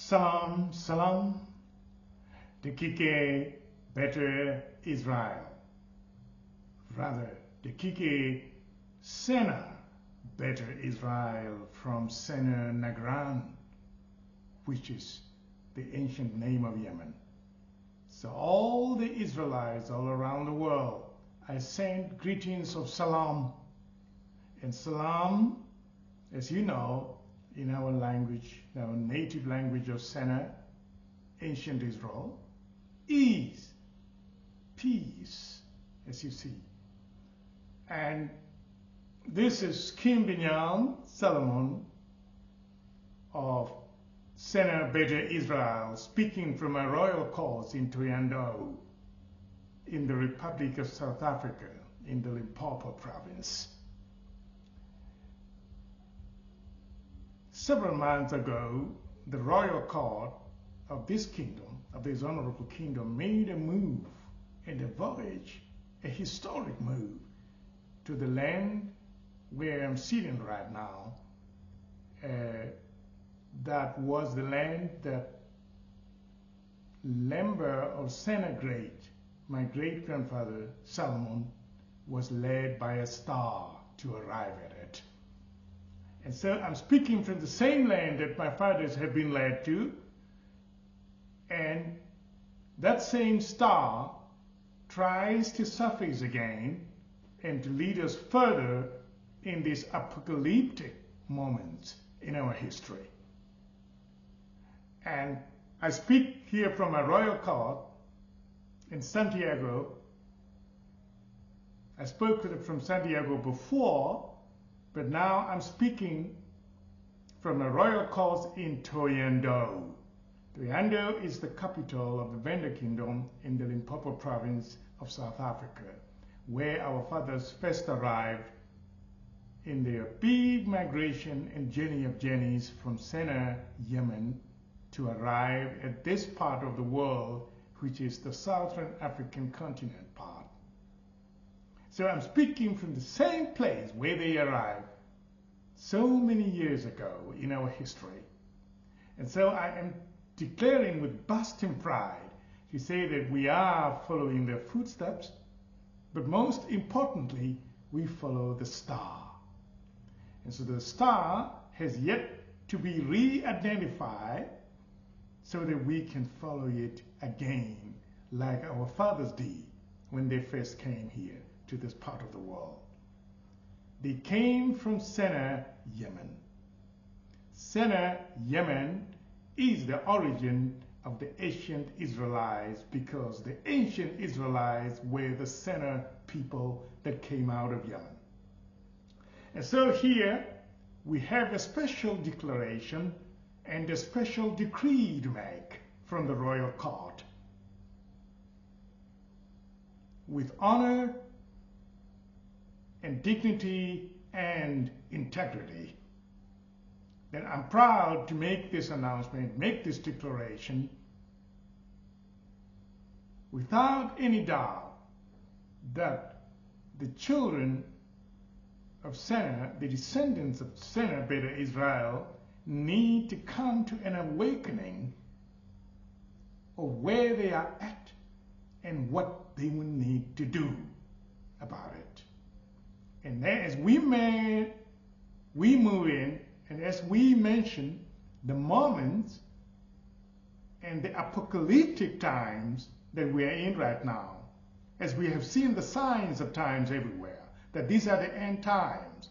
Salam, salam, Sena Beta EzraEl. Rather, Sena Beta EzraEl from Sena Nagran, which is the ancient name of Yemen. So all the Israelites all around the world, I send greetings of salam. And salam, as you know, in our language, our native language of Sena, ancient Israel, is peace, as you see. And this is King Binyam Selamun of Sena Beta EzraEl speaking from a royal court in Toyando in the Republic of South Africa in the Limpopo province. Several months ago, the royal court of this kingdom, of this honorable kingdom, made a move and a voyage, a historic move to the land where I'm sitting right now. That was the land that member of Sena Great, my great-grandfather Solomon, was led by a star to arrive at it. And so I'm speaking from the same land that my fathers have been led to, and that same star tries to surface again and to lead us further in these apocalyptic moments in our history. And I speak here from a royal court in Santiago. I spoke from Santiago before, but now I'm speaking from a royal court in Toyando. Toyando is the capital of the Venda Kingdom in the Limpopo province of South Africa, where our fathers first arrived in their big migration and journey of journeys from Sena, Yemen, to arrive at this part of the world, which is the Southern African continent part. So I'm speaking from the same place where they arrived so many years ago in our history. And so I am declaring with bursting pride to say that we are following their footsteps, but most importantly, we follow the star. And so the star has yet to be re-identified so that we can follow it again like our fathers did when they first came here to this part of the world. They came from Sena, Yemen. Sena, Yemen is the origin of the ancient Israelites because the ancient Israelites were the Sena people that came out of Yemen. And so here we have a special declaration and a special decree to make from the royal court. With honor and dignity and integrity, that I'm proud to make this announcement, make this declaration, without any doubt that the children of Sena, the descendants of Sena Beta EzraEl, need to come to an awakening of where they are at and what they will need to do about it. And then as we move in, and as we mention the moments and the apocalyptic times that we are in right now, as we have seen the signs of times everywhere, that these are the end times.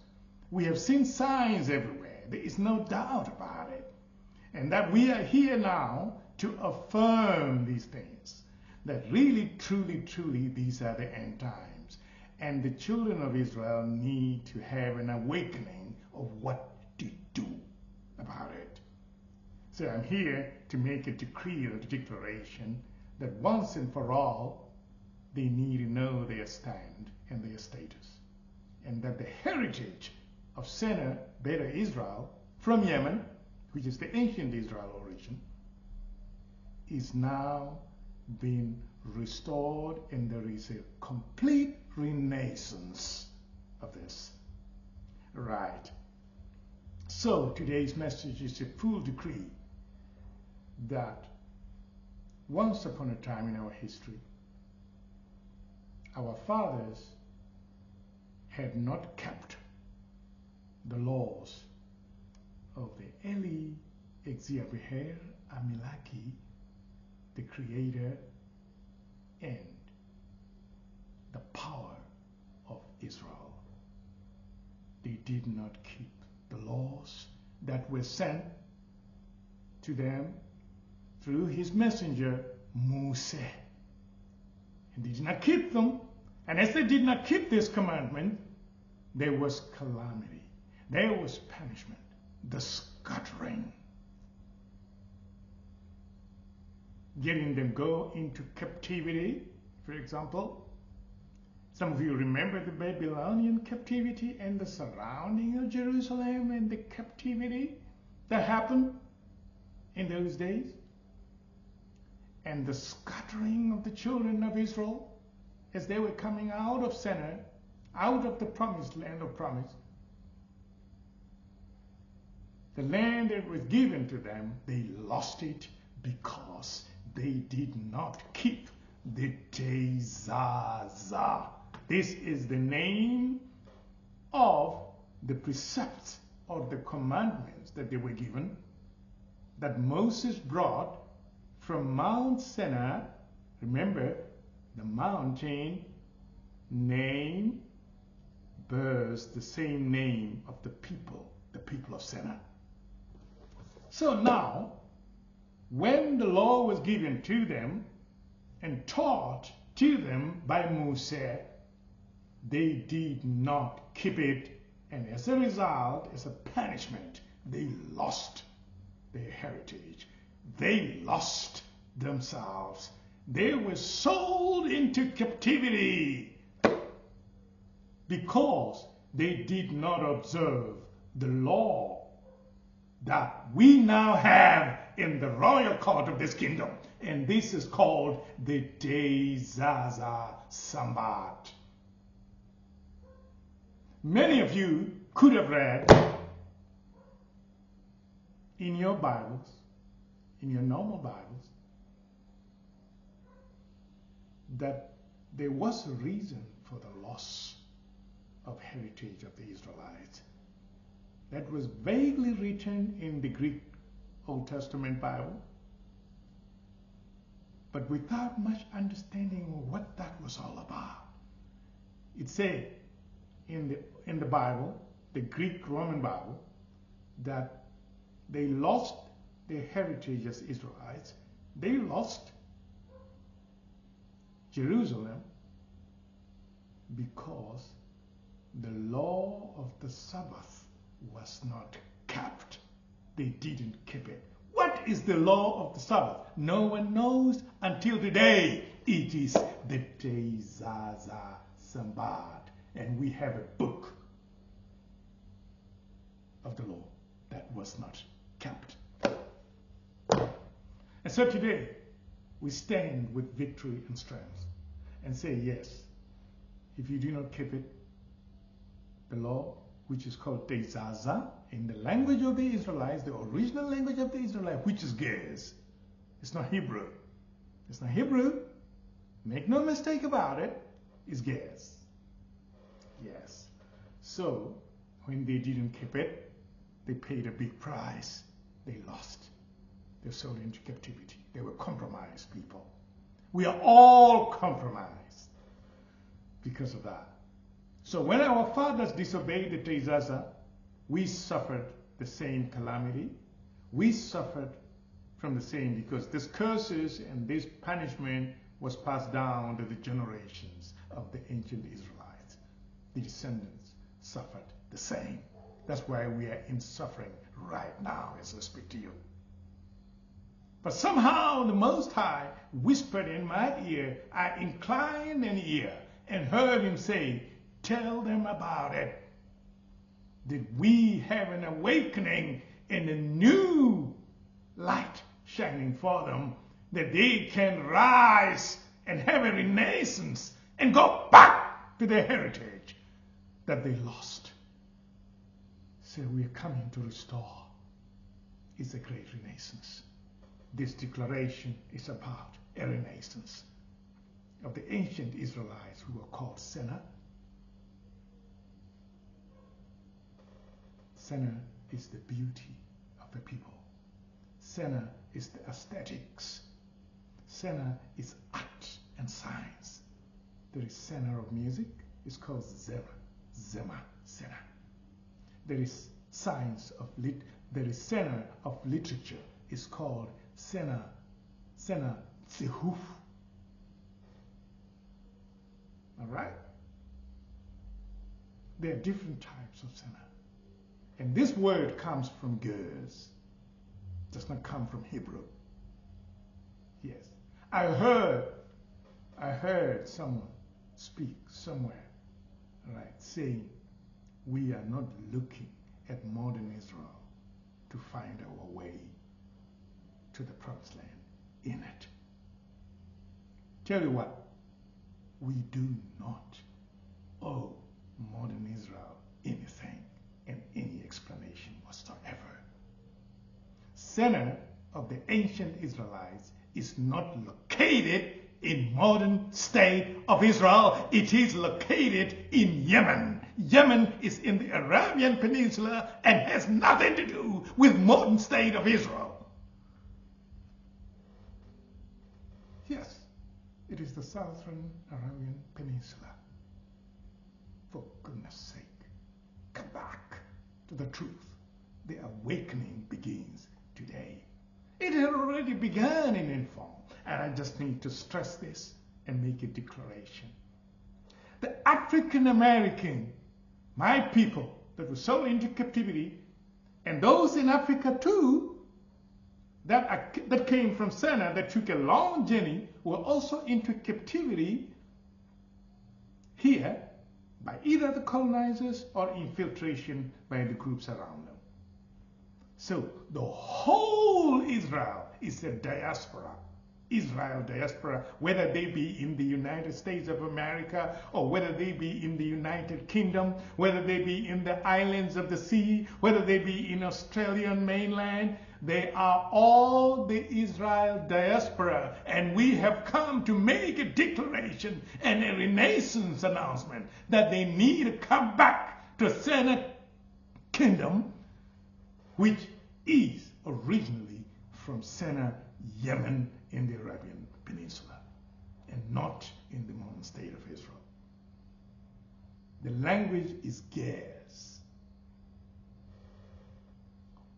We have seen signs everywhere. There is no doubt about it. And that we are here now to affirm these things. That really, truly, truly, these are the end times. And the children of Israel need to have an awakening of what to do about it. So I'm here to make a decree or a declaration that once and for all, they need to know their stand and their status. And that the heritage of Sena Beta EzraEl from Yemen, which is the ancient Israel origin, is now being restored, and there is a complete renaissance of this. Right. So today's message is a full decree that once upon a time in our history, our fathers had not kept the laws of the Eli EzraEl Amilaki, the creator and the power of Israel. They did not keep the laws that were sent to them through his messenger Moses. And they did not keep them. And as they did not keep this commandment, there was calamity. There was punishment, the scattering, getting them go into captivity, for example. Some of you remember the Babylonian captivity and the surrounding of Jerusalem and the captivity that happened in those days. And the scattering of the children of Israel as they were coming out of Sena, out of the promised land of promise. The land that was given to them, they lost it because they did not keep the Tezaza. This is the name of the precepts or the commandments that they were given, that Moses brought from Mount Sena. Remember, the mountain name bears the same name of the people of Sena. So now, when the law was given to them and taught to them by Moses, they did not keep it, and as a result, as a punishment, they lost their heritage. They lost themselves. They were sold into captivity because they did not observe the law that we now have in the royal court of this kingdom. And this is called the Tezaza Sambat. Many of you could have read in your Bibles, in your normal Bibles, that there was a reason for the loss of heritage of the Israelites. That was vaguely written in the Greek Old Testament Bible, but without much understanding of what that was all about. It said in the Bible, the Greek Roman Bible, that they lost their heritage as Israelites. They lost Jerusalem because the law of the Sabbath was not kept. They didn't keep it. What is the law of the Sabbath? No one knows until today. It is the Tezaza Sambat. And we have a book of the law that was not kept. And so today, we stand with victory and strength and say, yes, if you do not keep it, the law, which is called Tezaza, in the language of the Israelites, the original language of the Israelites, which is Ge'ez. It's not Hebrew. It's not Hebrew. Make no mistake about it. It's Ge'ez. Yes. So, when they didn't keep it, they paid a big price. They lost. They were sold into captivity. They were compromised people. We are all compromised because of that. So when our fathers disobeyed the Tezaza, we suffered the same calamity. We suffered from the same, because this curses and this punishment was passed down to the generations of the ancient Israelites. The descendants suffered the same. That's why we are in suffering right now as I speak to you. But somehow the Most High whispered in my ear. I inclined an ear and heard him say, tell them about it. That we have an awakening and a new light shining for them, that they can rise and have a renaissance and go back to their heritage that they lost. So we are coming to restore. It's a great renaissance. this declaration is about a renaissance of the ancient Israelites who were called Sena. Sena is the beauty of the people. Sena is the aesthetics. Sena is art and science. There is Sena of music. It's called Zema, Sena. There is science of there is Sena of literature. It's called Sena Tzihuf. All right? There are different types of Sena. And this word comes from Gers. It does not come from Hebrew. Yes. I heard someone speak somewhere, right, saying we are not looking at modern Israel to find our way to the promised land in it. Tell you what, we do not owe modern Israel anything and any explanation whatsoever. Center of the ancient Israelites is not located in modern state of Israel. It is located in Yemen. Yemen is in the Arabian Peninsula and has nothing to do with modern state of Israel. Yes, it is the southern Arabian Peninsula. For goodness sake, come back to the truth. The awakening begins today. It had already begun in inform, and I just need to stress this and make a declaration. The African American, my people that were sold into captivity, and those in Africa too, that came from Sena, that took a long journey, were also into captivity here by either the colonizers or infiltration by the groups around them. So the whole Israel is a diaspora. Israel diaspora, whether they be in the United States of America or whether they be in the United Kingdom, whether they be in the islands of the sea, whether they be in Australian mainland, they are all the Israel diaspora. And we have come to make a declaration and a renaissance announcement that they need to come back to Sena Kingdom, which is originally from Sena, Yemen, in the Arabian Peninsula, and not in the modern state of Israel. The language is Gers.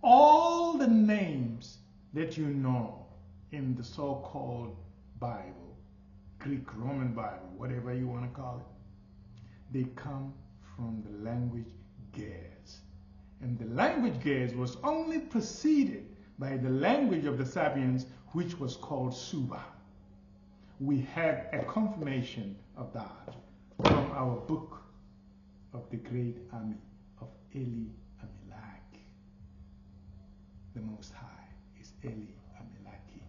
All the names that you know in the so-called Bible, Greek, Roman Bible, whatever you want to call it, they come from the language Gers. And the language Gers was only preceded by the language of the Sabians, which was called Suba. We have a confirmation of that from our book of the great army of Eli Amelach. The Most High is Eli Amelaki.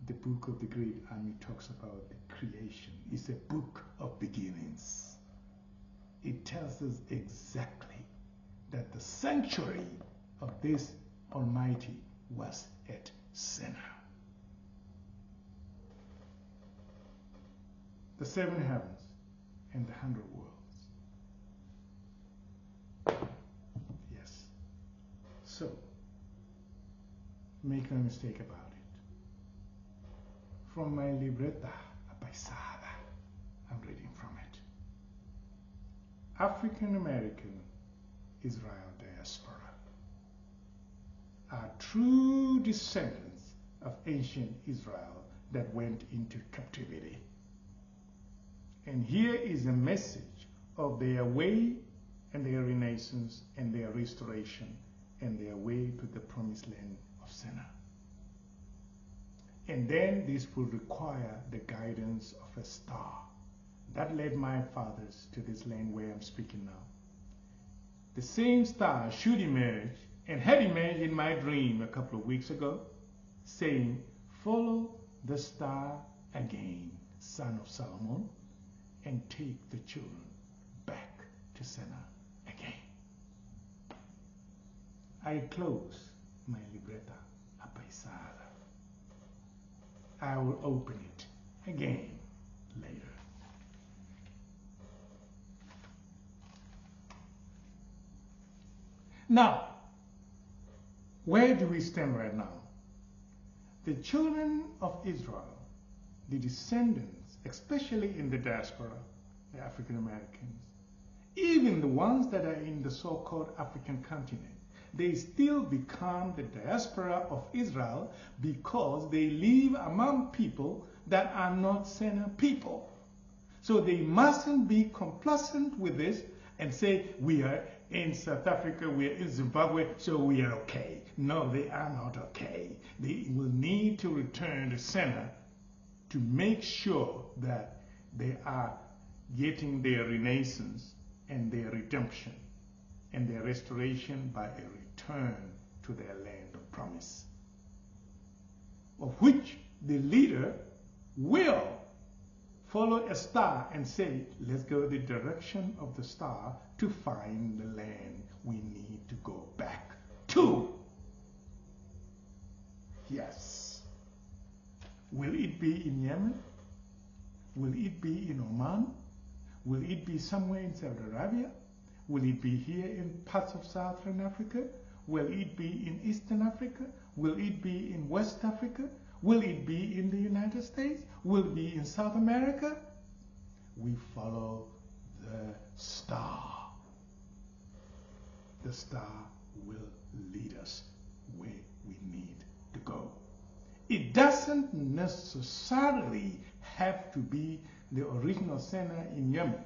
The book of the great army talks about the creation. It's a book of beginnings. It tells us exactly that the sanctuary of this Almighty was at Sena. The 7 heavens and the 100 worlds. Yes. So, make no mistake about it. From my libreta apaisada, I'm reading from it. African American Israel Diaspora are true descendants of ancient Israel that went into captivity. And here is a message of their way and their renaissance and their restoration and their way to the promised land of Sena. And then this will require the guidance of a star that led my fathers to this land where I'm speaking now. The same star should emerge and had emerged in my dream a couple of weeks ago, saying, "Follow the star again, son of Solomon, and take the children back to Sena again." I close my libreta apaisada. I will open it again later. Now, where do we stand right now? The children of Israel, the descendants, especially in the diaspora, the African Americans, even the ones that are in the so-called African continent, they still become the diaspora of Israel because they live among people that are not Sena people. So they mustn't be complacent with this and say, we are in South Africa, we are in Zimbabwe, so we are okay. No, they are not okay. They will need to return to Sena to make sure that they are getting their renaissance and their redemption and their restoration by a return to their land of promise, of which the leader will follow a star and say, let's go the direction of the star to find the land we need to go back to. Yes. Will it be in Yemen? Will it be in Oman? Will it be somewhere in Saudi Arabia? Will it be here in parts of Southern Africa? Will it be in Eastern Africa? Will it be in West Africa? Will it be in the United States? Will it be in South America? We follow the star. The star will lead us where we need to go. It doesn't necessarily have to be the original Sena in Yemen.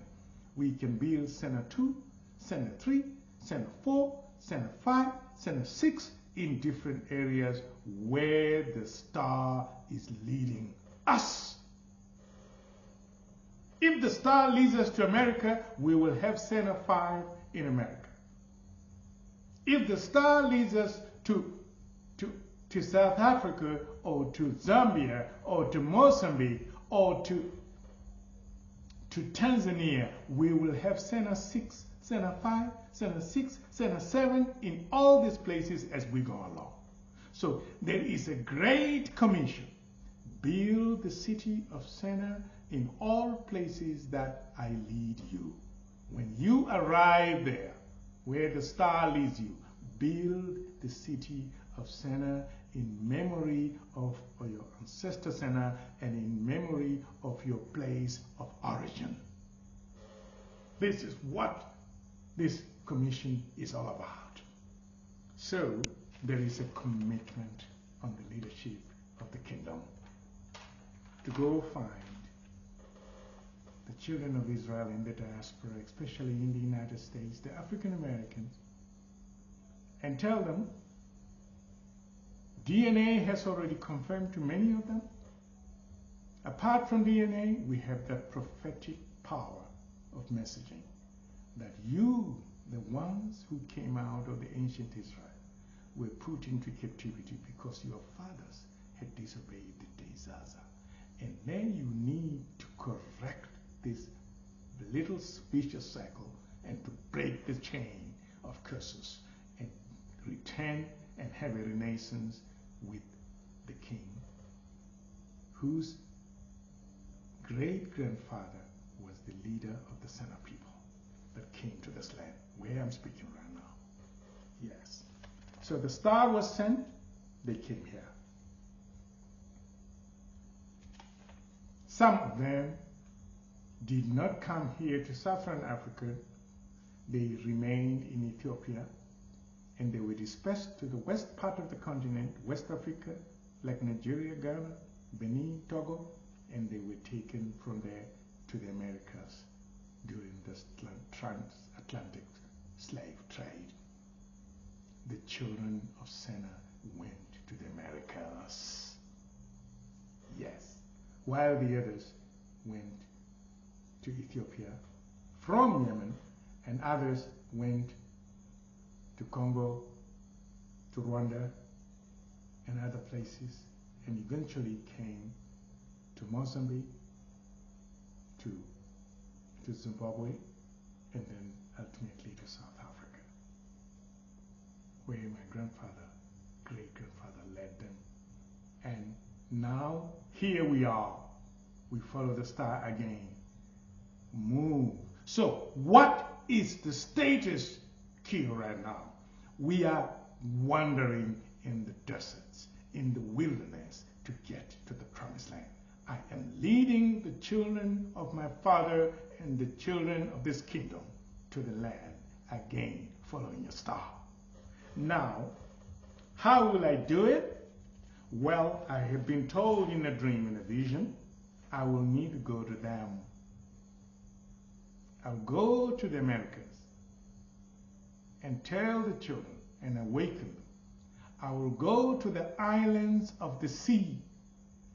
We can build Sena 2, Sena 3, Sena 4, Sena 5, Sena 6 in different areas where the star is leading us. If the star leads us to America, we will have Sena 5 in America. If the star leads us to South Africa or to Zambia or to Mozambique or to Tanzania, we will have Sena 6, Sena 5, Sena 6, Sena 7 in all these places as we go along. So there is a great commission. Build the city of Sena in all places that I lead you. When you arrive there, where the star leads you, build the city of Sena in memory of your ancestor Sena and in memory of your place of origin. This is what this commission is all about. So there is a commitment on the leadership of the kingdom to go find the children of Israel in the diaspora, especially in the United States, the African Americans, and tell them DNA has already confirmed to many of them. Apart from DNA, we have that prophetic power of messaging that you, the ones who came out of the ancient Israel, were put into captivity because your fathers had disobeyed the Dezaza. And then you need to correct this little vicious cycle and to break the chain of curses and return and have a renaissance with the king, whose great-grandfather was the leader of the Sena people that came to this land, where I'm speaking right now. Yes. So the star was sent, they came here. Some of them did not come here to Southern Africa. They remained in Ethiopia, and they were dispersed to the west part of the continent, West Africa, like Nigeria, Ghana, Benin, Togo, and they were taken from there to the Americas during the transatlantic slave trade. The children of Sena went to the Americas. Yes. While the others went to Ethiopia from Yemen, and others went to Congo, to Rwanda, and other places, and eventually came to Mozambique, to Zimbabwe, and then ultimately to South Africa, where my grandfather great-grandfather led them. And now, here we are. We follow the star again. Move. So, what is the status here right now? We are wandering in the deserts, in the wilderness to get to the promised land. I am leading the children of my father and the children of this kingdom to the land again, following a star. Now, how will I do it? Well, I have been told in a dream and a vision, I will need to go to them. I'll go to the Americas and tell the children and awaken them. I will go to the islands of the sea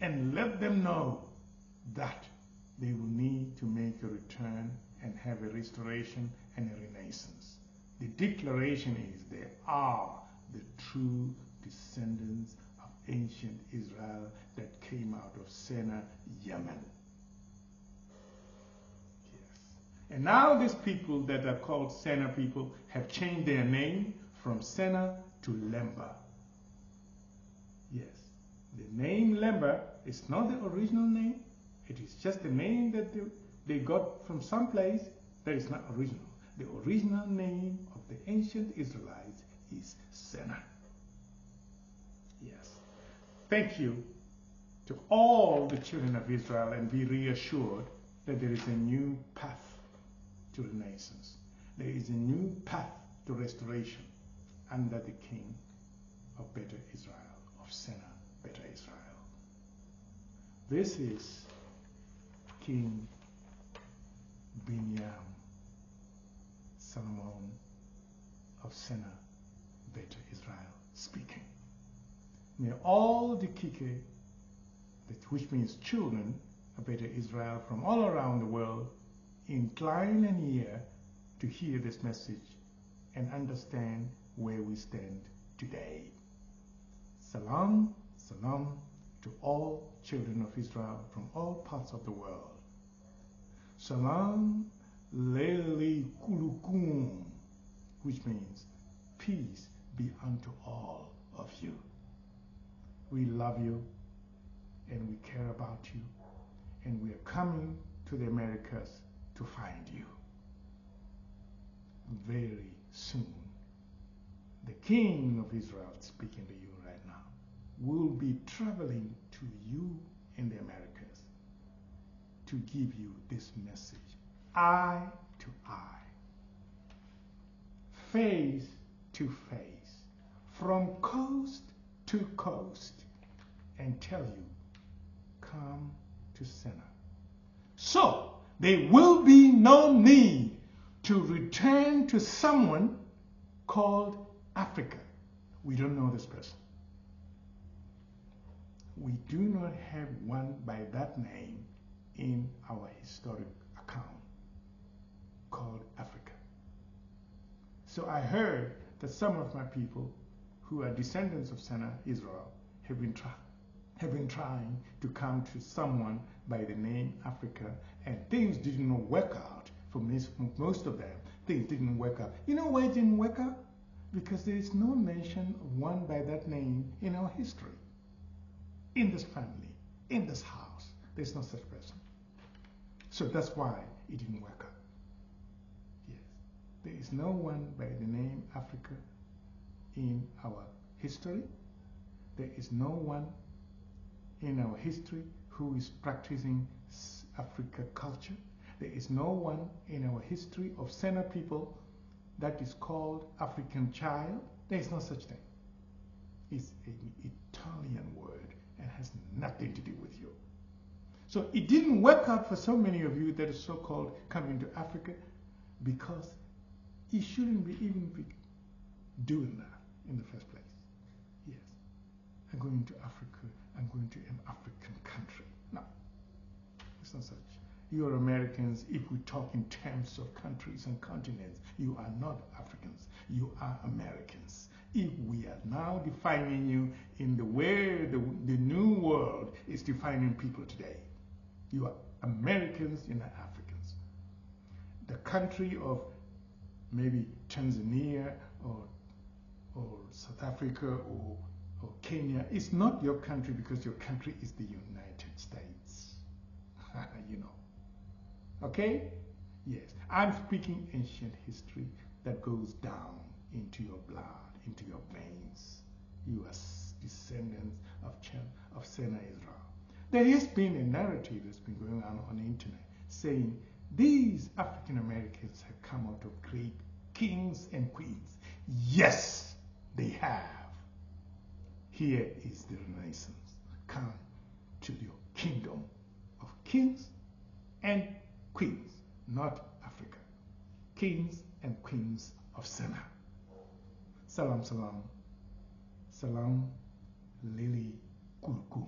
and let them know that they will need to make a return and have a restoration and a renaissance. The declaration is they are the true descendants of ancient Israel that came out of Sena, Yemen. Yes. And now these people that are called Sena people have changed their name from Sena to Lemba. Yes. The name Lemba is not the original name. It is just the name that they got from some place that is not original. The original name of the ancient Israelites is Sena. Yes. Thank you to all the children of Israel, and be reassured that there is a new path to renaissance. There is a new path to restoration under the King of Beta Israel, of Sena Beta Israel. This is King Binyam Selamun of Sena Beta EzraEl speaking. May all the Kike, which means children of Beta Israel from all around the world, incline an ear to hear this message and understand where we stand today. Salam, salam to all children of Israel from all parts of the world. Salam leli kulukum, which means peace be unto all of you. We love you and we care about you, and we are coming to the Americas to find you. Very soon, the King of Israel speaking to you right now will be traveling to you in the Americas to give you this message, eye to eye, face to face, from coast to coast, and tell you, come to Sena. So there will be no need to return to someone called Africa. We don't know this person. We do not have one by that name in our historic account called Africa. So I heard that some of my people who are descendants of Sena Israel have been trying to come to someone by the name Africa, and things didn't work out for most of them. Things didn't work out. You know why it didn't work out? Because there is no mention of one by that name in our history. In this family, in this house, there's no such person. So that's why it didn't work out. Yes. There is no one by the name Africa in our history. There is no one in our history who is practicing Africa culture. There is no one in our history of Sena people that is called African child. There is no such thing. It's an Italian word and has nothing to do with you. So it didn't work out for so many of you that is so-called coming to Africa, because you shouldn't be even be doing that in the first place. Yes, I'm going to Africa, I'm going to an African country. No, it's not such. You are Americans. If we talk in terms of countries and continents, you are not Africans, you are Americans. If we are now defining you in the way the new world is defining people today, you are Americans, you're not Africans. The country of maybe Tanzania or South Africa or or Kenya is not your country because your country is the United States. You know. Okay? Yes. I'm speaking ancient history that goes down into your blood, into your veins. You are descendants of Sena Israel. There has been a narrative that's been going on the internet saying these African Americans have come out of great kings and queens. Yes, they have. Here is the Renaissance. Come to your kingdom of kings and queens, not Africa. Kings and queens of Sena. Salam, salam. Salam, Lili Kulkum.